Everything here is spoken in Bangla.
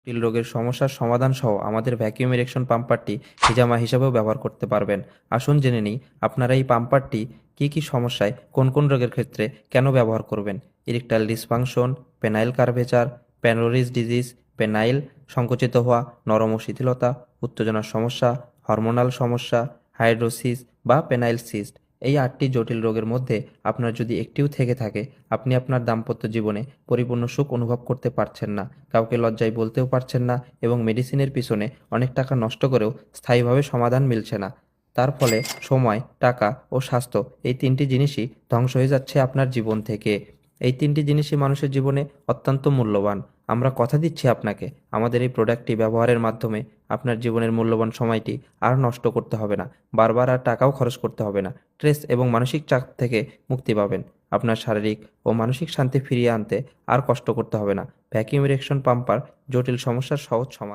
জটিল রোগের সমস্যার সমাধান সহ আমাদের ভ্যাকুয়াম ইরেকশন পাম্পারটি হিজামা হিসাবেও ব্যবহার করতে পারবেন। আসুন জেনে নিই আপনারা এই পাম্পারটি কী সমস্যায় কোন কোন রোগের ক্ষেত্রে কেন ব্যবহার করবেন। Erectile dysfunction, penile curvature, Peyronie's disease, penile সংকুচিত হওয়া, নরম ও শিথিলতা, উত্তেজনার সমস্যা, হরমোনাল সমস্যা, হাইড্রোসিস বা পেনাইল সিস্ট। এই 8টি জটিল রোগের মধ্যে আপনার যদি একটিও থেকে থাকে, আপনি আপনার দাম্পত্য জীবনে পরিপূর্ণ সুখ অনুভব করতে পারছেন না, কাউকে লজ্জায় বলতেও পারছেন না এবং মেডিসিনের পিছনে অনেক টাকা নষ্ট করেও স্থায়ীভাবে সমাধান মিলছে না। তার ফলে সময়, টাকা ও স্বাস্থ্য এই 3টি জিনিসই ধ্বংস হয়ে যাচ্ছে আপনার জীবন থেকে। এই 3টি জিনিসই মানুষের জীবনে অত্যন্ত মূল্যবান। আমরা কথা দিচ্ছি আপনাকে, আমাদের এই প্রোডাক্টটি ব্যবহারের মাধ্যমে আপনার জীবনের মূল্যবান সময়টি আর নষ্ট করতে হবে না, বারবার আর টাকাও খরচ করতে হবে না। স্ট্রেস এবং মানসিক চাপ থেকে মুক্তি পাবেন। আপনার শারীরিক ও মানসিক শান্তি ফিরিয়ে আনতে আর কষ্ট করতে হবে না। ভ্যাকুয়াম ইরেকশন পাম্পার জটিল সমস্যার সহজ সমাধান।